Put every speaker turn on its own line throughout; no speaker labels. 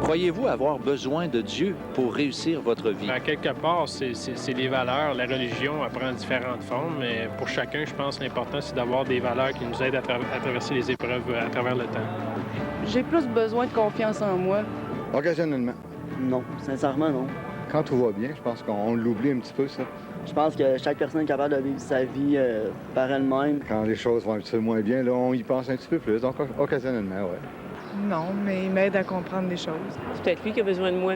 Croyez-vous avoir besoin de Dieu pour réussir votre vie?
À quelque part, c'est les valeurs. La religion, elle prend différentes formes, mais pour chacun, je pense que l'important, c'est d'avoir des valeurs qui nous aident à traverser les épreuves à travers le temps.
J'ai plus besoin de confiance en moi.
Occasionnellement.
Non, sincèrement, non.
Quand tout va bien, je pense qu'on l'oublie un petit peu, ça.
Je pense que chaque personne est capable de vivre sa vie par elle-même.
Quand les choses vont un petit peu moins bien, là, on y pense un petit peu plus. Donc, occasionnellement, oui.
Non, mais il m'aide à comprendre les choses.
C'est peut-être lui qui a besoin de moi.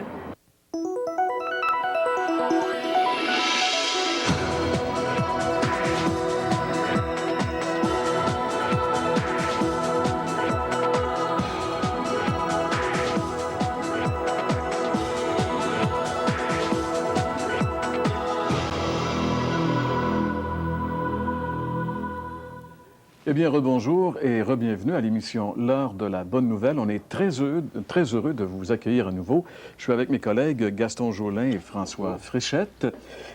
Eh bien, rebonjour et re-bienvenue à l'émission L'heure de la bonne nouvelle. On est très heureux de vous accueillir à nouveau. Je suis avec mes collègues Gaston Jolin et François Fréchette.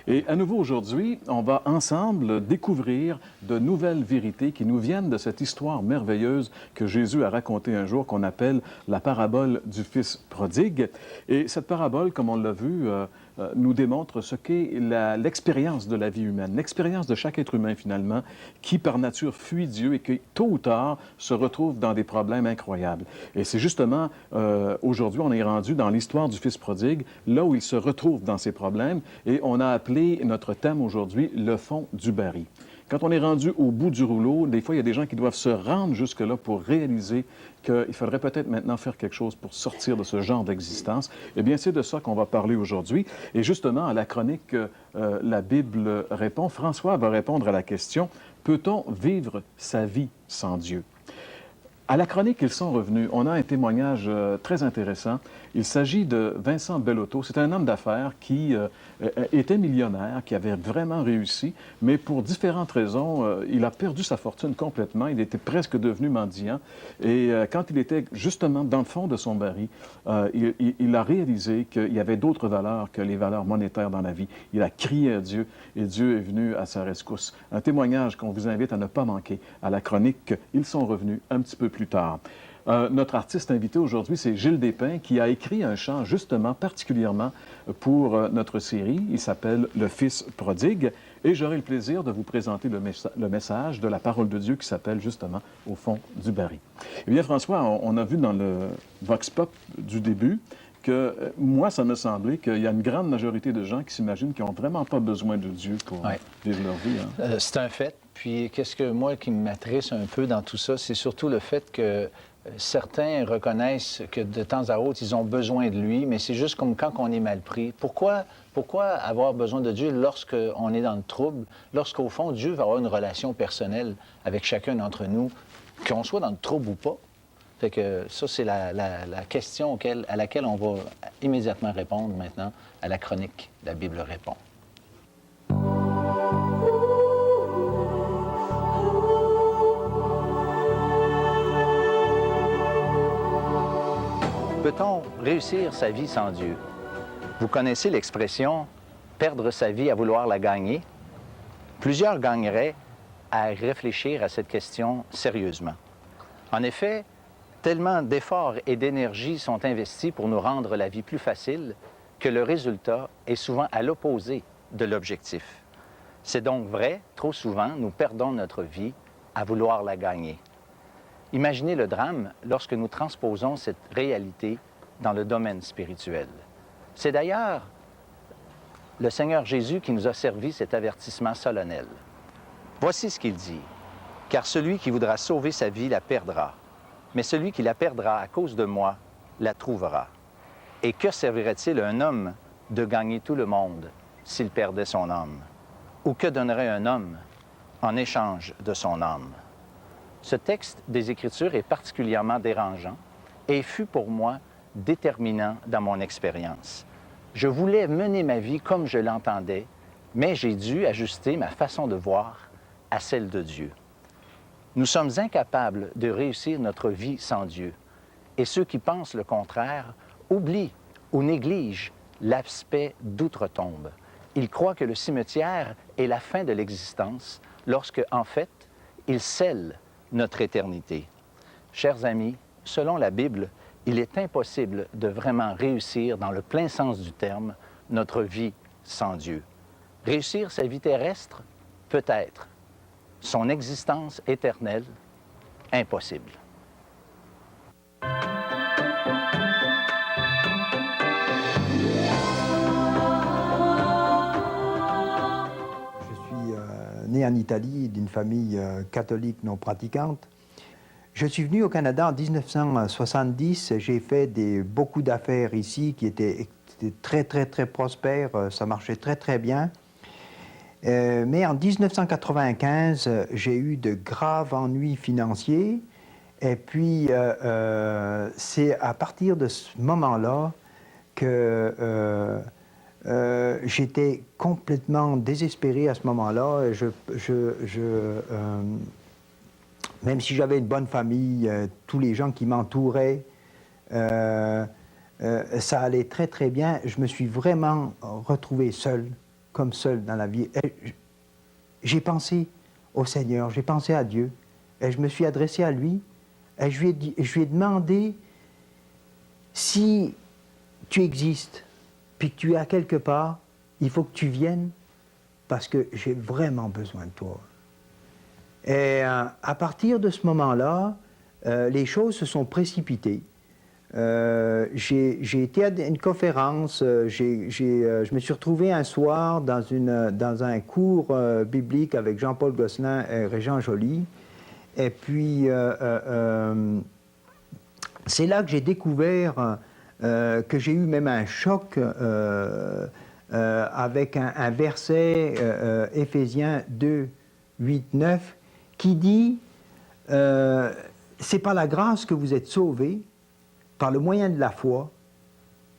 Et à nouveau aujourd'hui, on va ensemble découvrir de nouvelles vérités qui nous viennent de cette histoire merveilleuse que Jésus a racontée un jour, qu'on appelle la parabole du Fils prodigue. Et cette parabole, comme on l'a vu, nous démontre ce qu'est l'expérience de la vie humaine, l'expérience de chaque être humain finalement, qui par nature fuit Dieu et qui tôt ou tard se retrouve dans des problèmes incroyables. Et c'est justement, aujourd'hui, on est rendu dans l'histoire du Fils prodigue, là où il se retrouve dans ces problèmes, et on a appelé notre thème aujourd'hui « Le fond du baril ». Quand on est rendu au bout du rouleau, des fois, il y a des gens qui doivent se rendre jusque-là pour réaliser qu'il faudrait peut-être maintenant faire quelque chose pour sortir de ce genre d'existence. Eh bien, c'est de ça qu'on va parler aujourd'hui. Et justement, à la chronique La Bible répond, François va répondre à la question « Peut-on vivre sa vie sans Dieu? » À la chronique, ils sont revenus. On a un témoignage très intéressant. Il s'agit de Vincent Bellotto. C'est un homme d'affaires qui était millionnaire, qui avait vraiment réussi, mais pour différentes raisons, il a perdu sa fortune complètement. Il était presque devenu mendiant. Et quand il était justement dans le fond de son baril, il a réalisé qu'il y avait d'autres valeurs que les valeurs monétaires dans la vie. Il a crié à Dieu et Dieu est venu à sa rescousse. Un témoignage qu'on vous invite à ne pas manquer à la chronique. Ils sont revenus un petit peu plus tard. Notre artiste invité aujourd'hui, c'est Gilles Despins, qui a écrit un chant justement particulièrement pour notre série. Il s'appelle « Le Fils prodigue » et j'aurai le plaisir de vous présenter le message de la parole de Dieu qui s'appelle justement « Au fond du baril ». Eh bien, François, on a vu dans le Vox Pop du début que moi, ça me semblait qu'il y a une grande majorité de gens qui s'imaginent qu'ils n'ont vraiment pas besoin de Dieu pour vivre leur vie. Hein?
C'est un fait. Puis, qu'est-ce que moi qui m'attriste un peu dans tout ça, c'est surtout le fait que certains reconnaissent que de temps à autre, ils ont besoin de lui, mais c'est juste comme quand on est mal pris. Pourquoi avoir besoin de Dieu lorsqu'on est dans le trouble, lorsqu'au fond, Dieu va avoir une relation personnelle avec chacun d'entre nous, qu'on soit dans le trouble ou pas? Fait que ça, c'est la question à laquelle on va immédiatement répondre maintenant à la chronique La Bible répond. Peut-on réussir sa vie sans Dieu? Vous connaissez l'expression « perdre sa vie à vouloir la gagner ». Plusieurs gagneraient à réfléchir à cette question sérieusement. En effet, tellement d'efforts et d'énergie sont investis pour nous rendre la vie plus facile que le résultat est souvent à l'opposé de l'objectif. C'est donc vrai, trop souvent, nous perdons notre vie à vouloir la gagner. Imaginez le drame lorsque nous transposons cette réalité dans le domaine spirituel. C'est d'ailleurs le Seigneur Jésus qui nous a servi cet avertissement solennel. Voici ce qu'il dit. « Car celui qui voudra sauver sa vie la perdra, mais celui qui la perdra à cause de moi la trouvera. Et que servirait-il à un homme de gagner tout le monde s'il perdait son âme? Ou que donnerait un homme en échange de son âme? » Ce texte des Écritures est particulièrement dérangeant et fut pour moi déterminant dans mon expérience. Je voulais mener ma vie comme je l'entendais, mais j'ai dû ajuster ma façon de voir à celle de Dieu. Nous sommes incapables de réussir notre vie sans Dieu, et ceux qui pensent le contraire oublient ou négligent l'aspect d'outre-tombe. Ils croient que le cimetière est la fin de l'existence, lorsque, en fait, il scelle notre éternité. Chers amis, selon la Bible, il est impossible de vraiment réussir dans le plein sens du terme notre vie sans Dieu. Réussir sa vie terrestre, peut-être. Son existence éternelle, impossible.
Je suis né en Italie d'une famille catholique non pratiquante. Je suis venu au Canada en 1970. J'ai fait beaucoup d'affaires ici qui étaient très, très, très prospères. Ça marchait très, très bien. Mais en 1995, j'ai eu de graves ennuis financiers. Et puis, c'est à partir de ce moment-là que j'étais complètement désespéré à ce moment-là. Même si j'avais une bonne famille, tous les gens qui m'entouraient, ça allait très, très bien. Je me suis vraiment retrouvé seul, comme seul dans la vie. J'ai pensé au Seigneur, j'ai pensé à Dieu, et je me suis adressé à lui, et je lui ai demandé si tu existes, puis que tu es à quelque part, il faut que tu viennes, parce que j'ai vraiment besoin de toi. Et à partir de ce moment-là, les choses se sont précipitées. J'ai été à une conférence, je me suis retrouvé un soir dans un cours biblique avec Jean-Paul Gosselin et Régent Joly. Et puis, c'est là que j'ai découvert que j'ai eu même un choc avec un verset, Éphésiens 2, 8, 9, qui dit c'est par la grâce que vous êtes sauvés, par le moyen de la foi,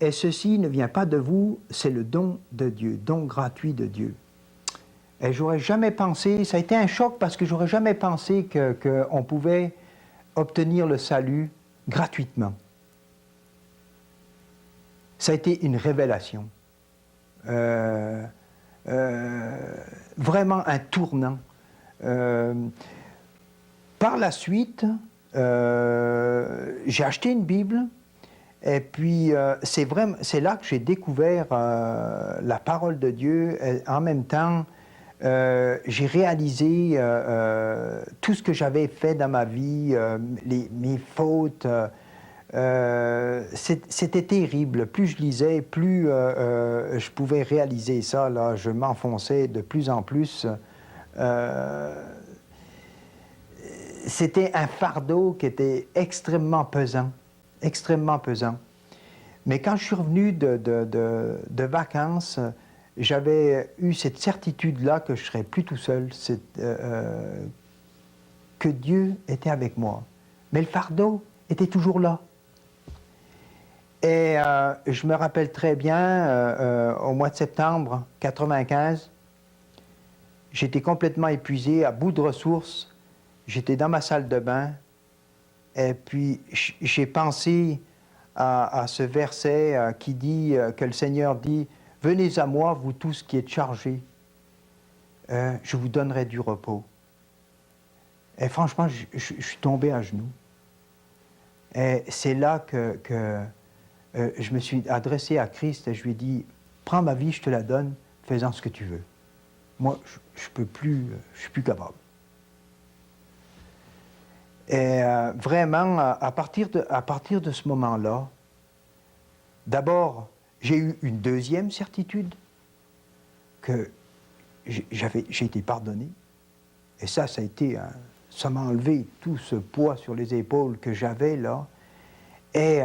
et ceci ne vient pas de vous, c'est le don de Dieu, don gratuit de Dieu. Et j'aurais jamais pensé, ça a été un choc parce que j'aurais jamais pensé qu'on pouvait obtenir le salut gratuitement. Ça a été une révélation. Vraiment un tournant. Par la suite, j'ai acheté une Bible et puis c'est là que j'ai découvert la parole de Dieu. Et en même temps, j'ai réalisé tout ce que j'avais fait dans ma vie, mes fautes. C'était terrible. Plus je lisais, plus je pouvais réaliser ça. Là, je m'enfonçais de plus en plus. C'était un fardeau qui était extrêmement pesant, extrêmement pesant. Mais quand je suis revenu de vacances, j'avais eu cette certitude-là que je ne serais plus tout seul, que Dieu était avec moi. Mais le fardeau était toujours là. Et je me rappelle très bien, au mois de septembre 1995, j'étais complètement épuisé, à bout de ressources. J'étais dans ma salle de bain, et puis j'ai pensé à ce verset qui dit, que le Seigneur dit, « Venez à moi, vous tous qui êtes chargés, je vous donnerai du repos. » Et franchement, je suis tombé à genoux. Et c'est là que je me suis adressé à Christ et je lui ai dit, « Prends ma vie, je te la donne, fais-en ce que tu veux. Moi, je peux plus, je suis plus capable. » Et vraiment, à partir de ce moment-là, d'abord, j'ai eu une deuxième certitude, que j'ai été pardonné. Et ça a été, ça m'a enlevé tout ce poids sur les épaules que j'avais là. Et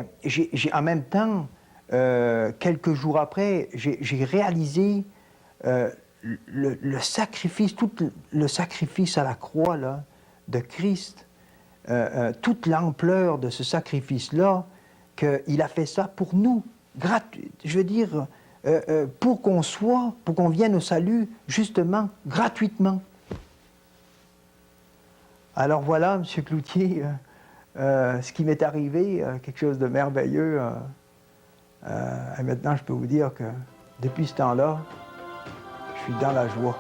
en même temps, quelques jours après, j'ai réalisé le sacrifice, tout le sacrifice à la croix là, de Christ. Toute l'ampleur de ce sacrifice-là, qu'il a fait ça pour nous, je veux dire, pour qu'on vienne au salut, justement, gratuitement. Alors voilà, M. Cloutier, ce qui m'est arrivé, quelque chose de merveilleux. Et maintenant, je peux vous dire que depuis ce temps-là, je suis dans la joie.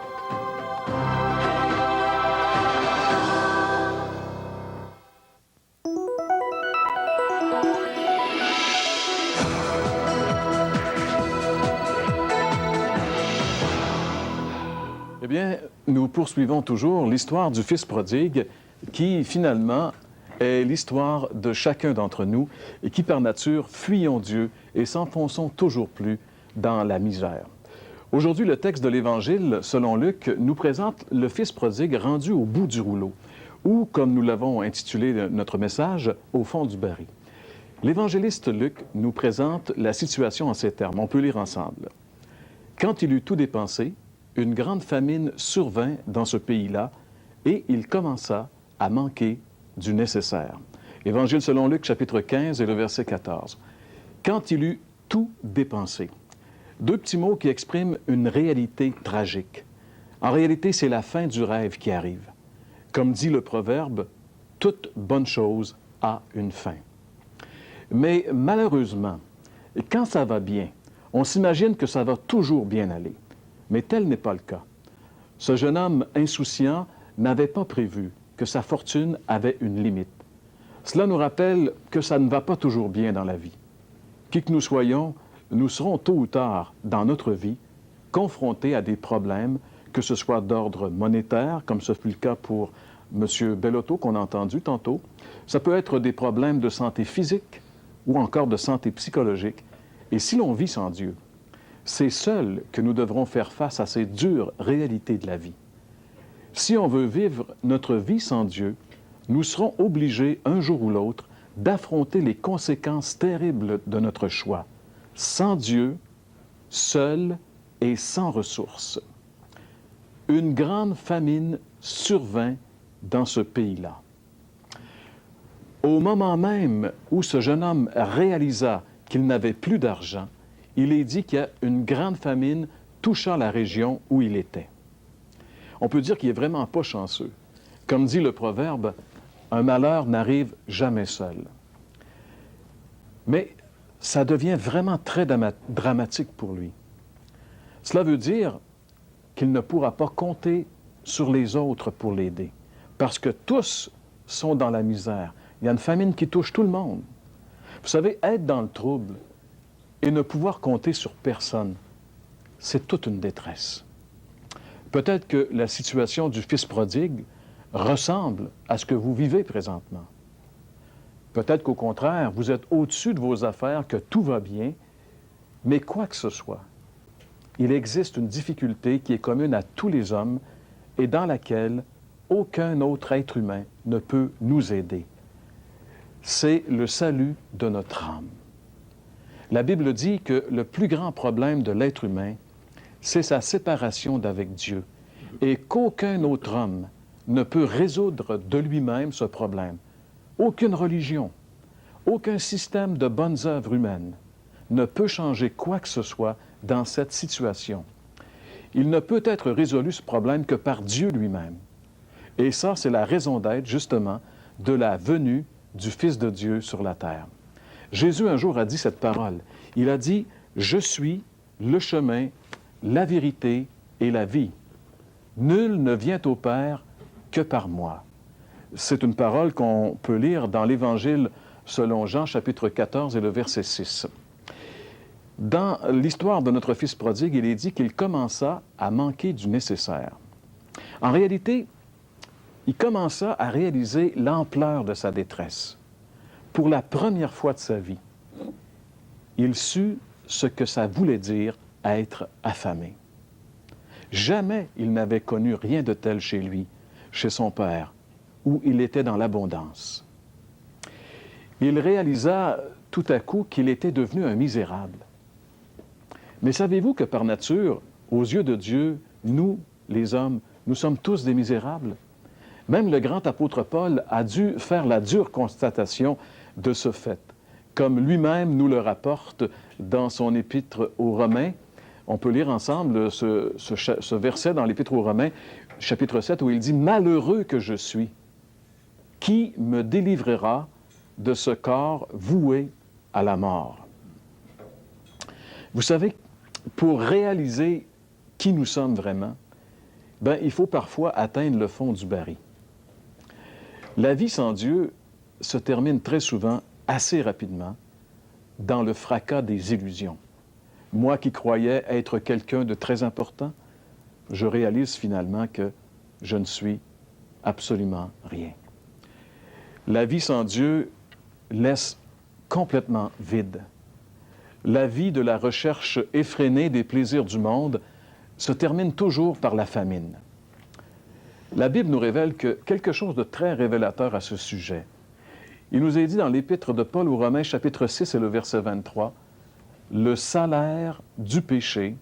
nous poursuivons toujours l'histoire du Fils prodigue qui, finalement, est l'histoire de chacun d'entre nous et qui, par nature, fuyons Dieu et s'enfonçons toujours plus dans la misère. Aujourd'hui, le texte de l'Évangile, selon Luc, nous présente le Fils prodigue rendu au bout du rouleau, ou, comme nous l'avons intitulé notre message, au fond du baril. L'évangéliste Luc nous présente la situation en ces termes. On peut lire ensemble. « Quand il eut tout dépensé, une grande famine survint dans ce pays-là, et il commença à manquer du nécessaire. » Évangile selon Luc, chapitre 15 et le verset 14. « Quand il eut tout dépensé ». Deux petits mots qui expriment une réalité tragique. En réalité, c'est la fin du rêve qui arrive. Comme dit le proverbe, « Toute bonne chose a une fin ». Mais malheureusement, quand ça va bien, on s'imagine que ça va toujours bien aller. Mais tel n'est pas le cas. Ce jeune homme insouciant n'avait pas prévu que sa fortune avait une limite. Cela nous rappelle que ça ne va pas toujours bien dans la vie. Qui que nous soyons, nous serons tôt ou tard dans notre vie confrontés à des problèmes, que ce soit d'ordre monétaire, comme ce fut le cas pour M. Bellotto qu'on a entendu tantôt. Ça peut être des problèmes de santé physique ou encore de santé psychologique. Et si l'on vit sans Dieu, c'est seul que nous devrons faire face à ces dures réalités de la vie. Si on veut vivre notre vie sans Dieu, nous serons obligés, un jour ou l'autre, d'affronter les conséquences terribles de notre choix, sans Dieu, seul et sans ressources. Une grande famine survint dans ce pays-là. Au moment même où ce jeune homme réalisa qu'il n'avait plus d'argent, il est dit qu'il y a une grande famine touchant la région où il était. On peut dire qu'il n'est vraiment pas chanceux. Comme dit le proverbe, un malheur n'arrive jamais seul. Mais ça devient vraiment très dramatique pour lui. Cela veut dire qu'il ne pourra pas compter sur les autres pour l'aider, parce que tous sont dans la misère. Il y a une famine qui touche tout le monde. Vous savez, être dans le trouble et ne pouvoir compter sur personne, c'est toute une détresse. Peut-être que la situation du Fils prodigue ressemble à ce que vous vivez présentement. Peut-être qu'au contraire, vous êtes au-dessus de vos affaires, que tout va bien, mais quoi que ce soit, il existe une difficulté qui est commune à tous les hommes et dans laquelle aucun autre être humain ne peut nous aider. C'est le salut de notre âme. La Bible dit que le plus grand problème de l'être humain, c'est sa séparation d'avec Dieu et qu'aucun autre homme ne peut résoudre de lui-même ce problème. Aucune religion, aucun système de bonnes œuvres humaines ne peut changer quoi que ce soit dans cette situation. Il ne peut être résolu ce problème que par Dieu lui-même. Et ça, c'est la raison d'être, justement, de la venue du Fils de Dieu sur la terre. Jésus, un jour, a dit cette parole. Il a dit, « Je suis le chemin, la vérité et la vie. Nul ne vient au Père que par moi. » C'est une parole qu'on peut lire dans l'Évangile selon Jean, chapitre 14 et le verset 6. Dans l'histoire de notre Fils prodigue, il est dit qu'il commença à manquer du nécessaire. En réalité, il commença à réaliser l'ampleur de sa détresse. Pour la première fois de sa vie, il sut ce que ça voulait dire être affamé. Jamais il n'avait connu rien de tel chez lui, chez son père, où il était dans l'abondance. Il réalisa tout à coup qu'il était devenu un misérable. Mais savez-vous que par nature, aux yeux de Dieu, nous, les hommes, nous sommes tous des misérables? Même le grand apôtre Paul a dû faire la dure constatation de ce fait. Comme lui-même nous le rapporte dans son épître aux Romains, on peut lire ensemble ce verset dans l'épître aux Romains, chapitre 7, où il dit « Malheureux que je suis, qui me délivrera de ce corps voué à la mort? » Vous savez, pour réaliser qui nous sommes vraiment, il faut parfois atteindre le fond du baril. La vie sans Dieu se termine très souvent, assez rapidement, dans le fracas des illusions. Moi qui croyais être quelqu'un de très important, je réalise finalement que je ne suis absolument rien. La vie sans Dieu laisse complètement vide. La vie de la recherche effrénée des plaisirs du monde se termine toujours par la famine. La Bible nous révèle quelque chose de très révélateur à ce sujet. Il nous est dit dans l'Épître de Paul aux Romains, chapitre 6 et le verset 23, « Le salaire du péché,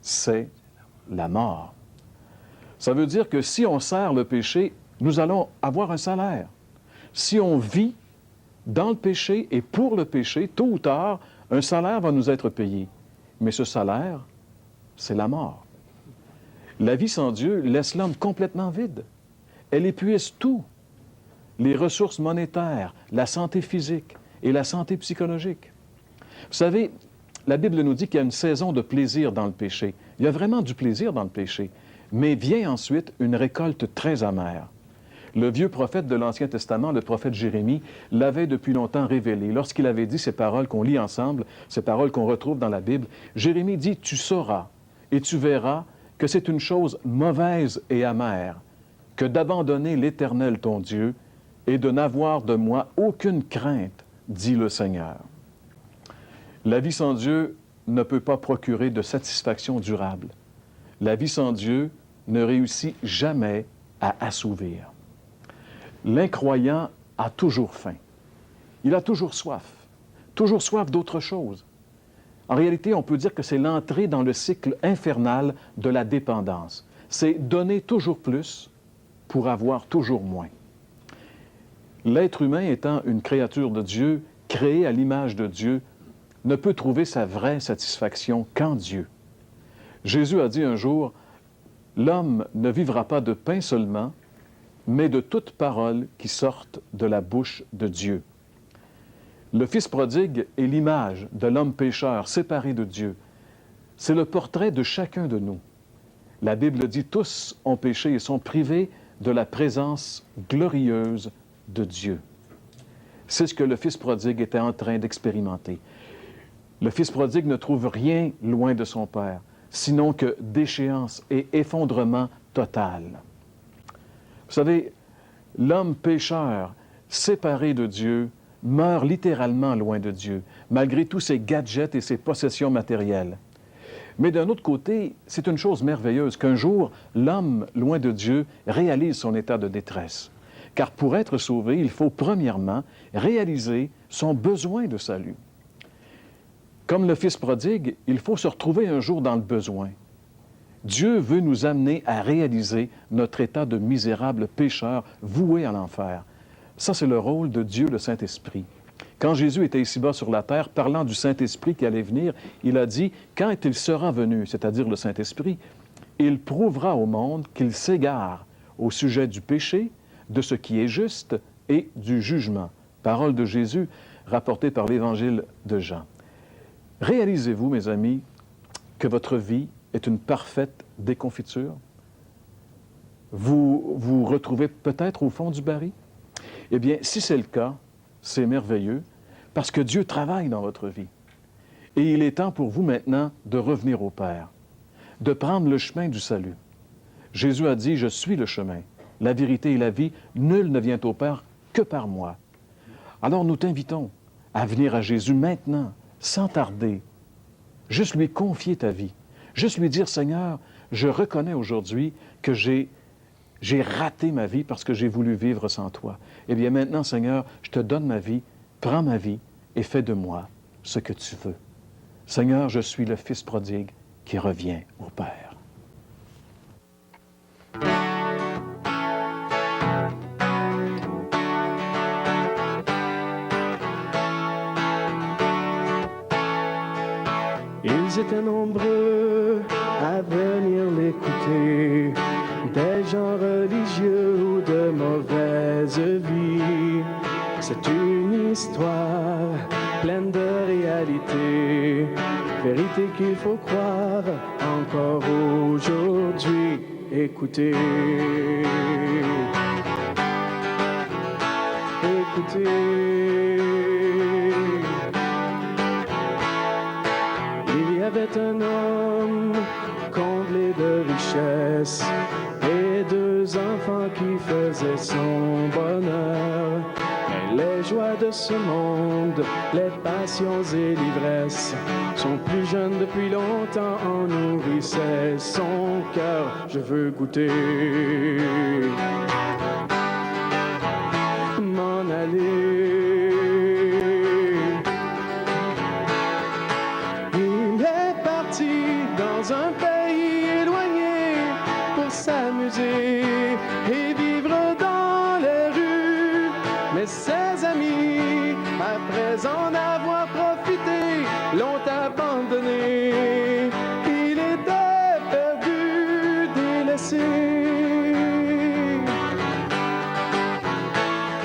c'est la mort. » Ça veut dire que si on sert le péché, nous allons avoir un salaire. Si on vit dans le péché et pour le péché, tôt ou tard, un salaire va nous être payé. Mais ce salaire, c'est la mort. La vie sans Dieu laisse l'homme complètement vide. Elle épuise tout. Les ressources monétaires, la santé physique et la santé psychologique. Vous savez, la Bible nous dit qu'il y a une saison de plaisir dans le péché. Il y a vraiment du plaisir dans le péché. Mais vient ensuite une récolte très amère. Le vieux prophète de l'Ancien Testament, le prophète Jérémie, l'avait depuis longtemps révélé. Lorsqu'il avait dit ces paroles qu'on lit ensemble, ces paroles qu'on retrouve dans la Bible, Jérémie dit « Tu sauras et tu verras que c'est une chose mauvaise et amère que d'abandonner l'Éternel ton Dieu et de n'avoir de moi aucune crainte, dit le Seigneur. » La vie sans Dieu ne peut pas procurer de satisfaction durable. La vie sans Dieu ne réussit jamais à assouvir. L'incroyant a toujours faim. Il a toujours soif d'autre chose. En réalité, on peut dire que c'est l'entrée dans le cycle infernal de la dépendance. C'est donner toujours plus pour avoir toujours moins. L'être humain étant une créature de Dieu, créée à l'image de Dieu, ne peut trouver sa vraie satisfaction qu'en Dieu. Jésus a dit un jour, « L'homme ne vivra pas de pain seulement, mais de toute parole qui sorte de la bouche de Dieu. » Le Fils prodigue est l'image de l'homme pécheur séparé de Dieu. C'est le portrait de chacun de nous. La Bible dit « Tous ont péché et sont privés de la présence glorieuse de Dieu. » C'est ce que le Fils prodigue était en train d'expérimenter. Le Fils prodigue ne trouve rien loin de son Père, sinon que déchéance et effondrement total. Vous savez, l'homme pécheur, séparé de Dieu, meurt littéralement loin de Dieu, malgré tous ses gadgets et ses possessions matérielles. Mais d'un autre côté, c'est une chose merveilleuse qu'un jour, l'homme, loin de Dieu, réalise son état de détresse. Car pour être sauvé, il faut premièrement réaliser son besoin de salut. Comme le Fils prodigue, il faut se retrouver un jour dans le besoin. Dieu veut nous amener à réaliser notre état de misérable pécheur voué à l'enfer. Ça, c'est le rôle de Dieu, le Saint-Esprit. Quand Jésus était ici-bas sur la terre, parlant du Saint-Esprit qui allait venir, il a dit, quand il sera venu, c'est-à-dire le Saint-Esprit, il prouvera au monde qu'il s'égare au sujet du péché, de ce qui est juste et du jugement. Parole de Jésus rapportée par l'Évangile de Jean. Réalisez-vous, mes amis, que votre vie est une parfaite déconfiture? Vous vous retrouvez peut-être au fond du baril? Eh bien, si c'est le cas, c'est merveilleux, parce que Dieu travaille dans votre vie. Et il est temps pour vous maintenant de revenir au Père, de prendre le chemin du salut. Jésus a dit, « Je suis le chemin, la vérité et la vie, nul ne vient au Père que par moi. » Alors nous t'invitons à venir à Jésus maintenant, sans tarder. Juste lui confier ta vie. Juste lui dire, « Seigneur, je reconnais aujourd'hui que j'ai raté ma vie parce que j'ai voulu vivre sans toi. Eh bien maintenant, Seigneur, je te donne ma vie, prends ma vie et fais de moi ce que tu veux. Seigneur, je suis le Fils prodigue qui revient au Père. »
Ils étaient nombreux à venir l'écouter, des gens religieux ou de mauvaise vie. C'est une histoire pleine de réalité, vérité qu'il faut croire encore aujourd'hui. Écoutez, écoutez. Il y avait un homme comblé de richesses et 2 mon bonheur. Mais les joies de ce monde, les passions et l'ivresse sont plus jeunes depuis longtemps, en nourrissaient son cœur. Je veux goûter, m'en aller. Il est parti dans un pays éloigné pour s'amuser et vivre dans les rues. Mais ses amis, après en avoir profité, l'ont abandonné. Il était perdu, délaissé,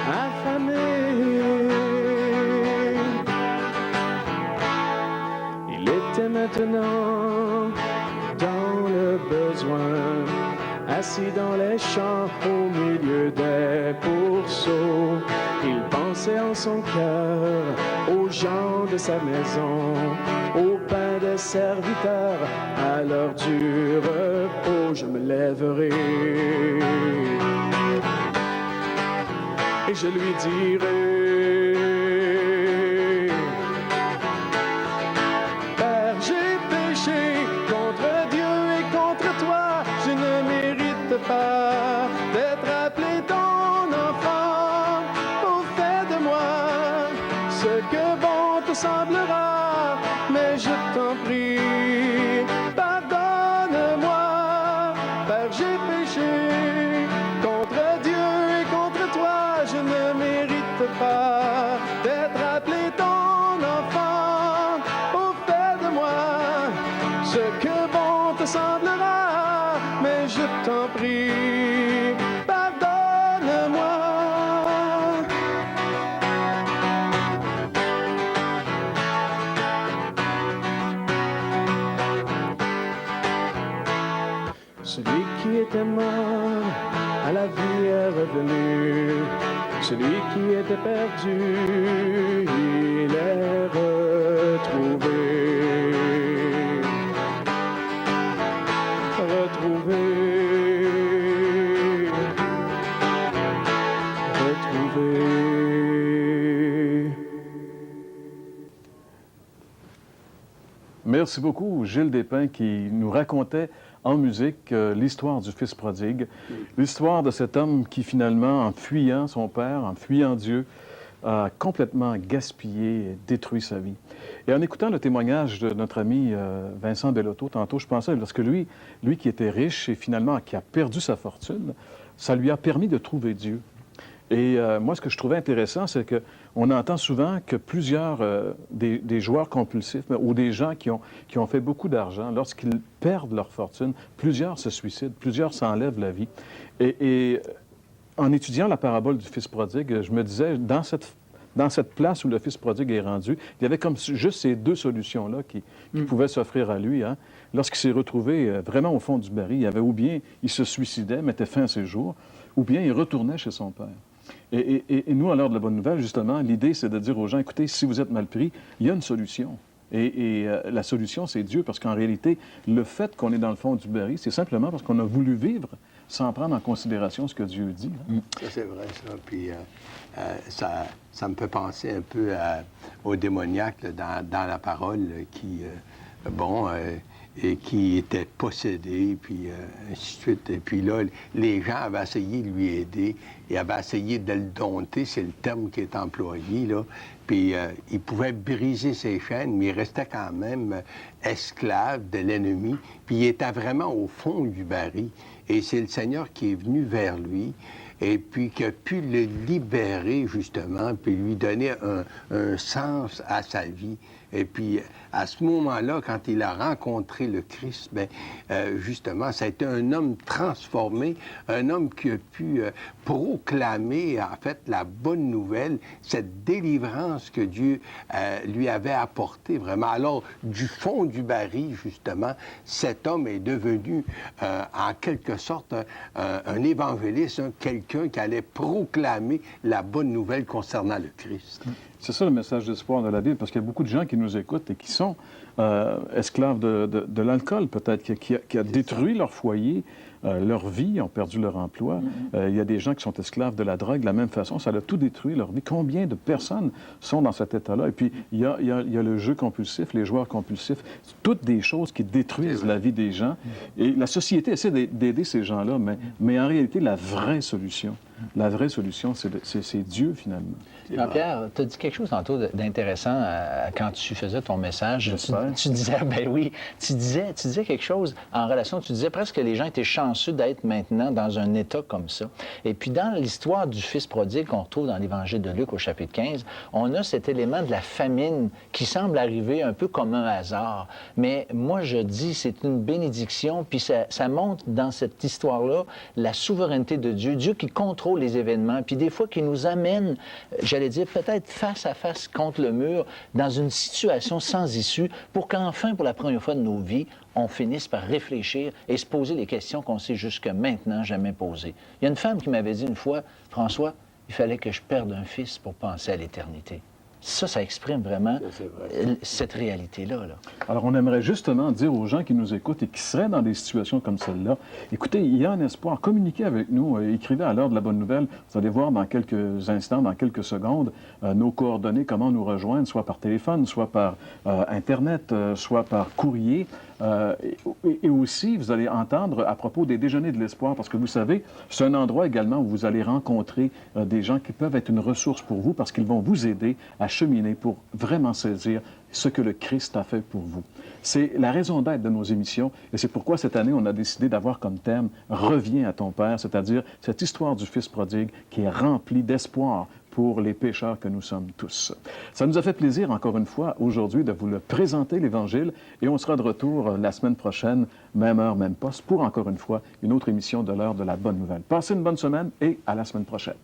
affamé. Il était maintenant dans le besoin, assis dans les champs au milieu des pourceaux. Il pensait en son cœur aux gens de sa maison, au pain des serviteurs, à l'heure du repos. Je me lèverai et je lui dirai: Père, j'ai péché contre Dieu et contre toi. Je ne mérite pas d'être appelé ton enfant. Au fait de moi ce que bon te semblera, mais je t'en prie, pardonne-moi. Père, j'ai péché contre Dieu et contre toi. Je ne mérite pas d'être appelé ton enfant. Au fait de moi ce que bon te semblera, mais je t'en prie, pardonne-moi. Celui qui était mort, à la vie est revenu. Celui qui était perdu, il est retrouvé. Retrouvé.
Merci beaucoup, Gilles Despins, qui nous racontait en musique l'histoire du Fils prodigue, l'histoire de cet homme qui finalement, en fuyant son père, en fuyant Dieu, a complètement gaspillé et détruit sa vie. Et en écoutant le témoignage de notre ami Vincent Bellotto, tantôt, je pensais, parce que lui qui était riche et finalement qui a perdu sa fortune, ça lui a permis de trouver Dieu. Et moi, ce que je trouvais intéressant, c'est qu'on entend souvent que plusieurs des joueurs compulsifs ou des gens qui ont fait beaucoup d'argent, lorsqu'ils perdent leur fortune, plusieurs se suicident, plusieurs s'enlèvent la vie. Et en étudiant la parabole du Fils prodigue, je me disais, dans cette place où le Fils prodigue est rendu, il y avait comme juste ces deux solutions-là qui pouvaient s'offrir à lui. Hein. Lorsqu'il s'est retrouvé vraiment au fond du baril, il y avait ou bien il se suicidait, mettait fin à ses jours, ou bien il retournait chez son père. Et nous, à l'heure de la bonne nouvelle, justement, l'idée, c'est de dire aux gens, écoutez, si vous êtes mal pris, il y a une solution. Et la solution, c'est Dieu, parce qu'en réalité, le fait qu'on est dans le fond du baril, c'est simplement parce qu'on a voulu vivre sans prendre en considération ce que Dieu dit. Hein.
Ça, c'est vrai, ça. Puis ça me fait penser un peu au démoniaque là, dans la parole qui, et qui était possédé, puis ainsi de suite. Et puis là, les gens avaient essayé de lui aider et avaient essayé de le dompter, c'est le terme qui est employé, là. Puis il pouvait briser ses chaînes, mais il restait quand même esclave de l'ennemi. Puis il était vraiment au fond du baril. Et c'est le Seigneur qui est venu vers lui et puis qui a pu le libérer, justement, puis lui donner un sens à sa vie. Et puis, à ce moment-là, quand il a rencontré le Christ, bien, justement, ça a été un homme transformé, un homme qui a pu proclamer, en fait, la bonne nouvelle, cette délivrance que Dieu lui avait apportée, vraiment. Alors, du fond du baril, justement, cet homme est devenu, en quelque sorte, un évangéliste, quelqu'un qui allait proclamer la bonne nouvelle concernant le Christ.
C'est ça le message d'espoir de la Bible, parce qu'il y a beaucoup de gens qui qui nous écoutent et qui sont esclaves de l'alcool, peut-être, qui a détruit leur foyer, leur vie, ont perdu leur emploi. Il y a des gens qui sont esclaves de la drogue de la même façon. Ça a tout détruit leur vie. Combien de personnes sont dans cet état-là? Et puis, il y a le jeu compulsif, les joueurs compulsifs, toutes des choses qui détruisent la vie des gens. Et la société essaie d'aider ces gens-là, mais en réalité, la vraie solution, c'est Dieu, finalement.
Jean-Pierre, tu as dit quelque chose tantôt d'intéressant quand tu faisais ton message. Tu disais, ben oui, tu disais quelque chose en relation, tu disais presque que les gens étaient chanceux d'être maintenant dans un état comme ça. Et puis dans l'histoire du fils prodigue qu'on retrouve dans l'Évangile de Luc au chapitre 15, on a cet élément de la famine qui semble arriver un peu comme un hasard. Mais moi, je dis, c'est une bénédiction, puis ça montre dans cette histoire-là la souveraineté de Dieu, Dieu qui contrôle les événements, puis des fois qui nous amène, j'allais dire, peut-être face à face contre le mur, dans une situation sans issue, pour qu'enfin, pour la première fois de nos vies, on finisse par réfléchir et se poser les questions qu'on s'est jusque maintenant jamais posées. Il y a une femme qui m'avait dit une fois, « François, il fallait que je perde un fils pour penser à l'éternité. » Ça exprime vraiment cette réalité-là.
Alors, on aimerait justement dire aux gens qui nous écoutent et qui seraient dans des situations comme celle-là, écoutez, il y a un espoir, communiquez avec nous, écrivez à l'heure de la bonne nouvelle. Vous allez voir dans quelques instants, dans quelques secondes, nos coordonnées, comment nous rejoindre, soit par téléphone, soit par Internet, soit par courrier. Et aussi, vous allez entendre à propos des déjeuners de l'espoir, parce que vous savez, c'est un endroit également où vous allez rencontrer des gens qui peuvent être une ressource pour vous, parce qu'ils vont vous aider à cheminer pour vraiment saisir ce que le Christ a fait pour vous. C'est la raison d'être de nos émissions, et c'est pourquoi cette année, on a décidé d'avoir comme thème « Reviens à ton Père », c'est-à-dire cette histoire du Fils prodigue qui est remplie d'espoir pour les pécheurs que nous sommes tous. Ça nous a fait plaisir, encore une fois, aujourd'hui, de vous le présenter, l'Évangile, et on sera de retour la semaine prochaine, même heure, même poste, pour encore une fois, une autre émission de l'heure de la bonne nouvelle. Passez une bonne semaine et à la semaine prochaine.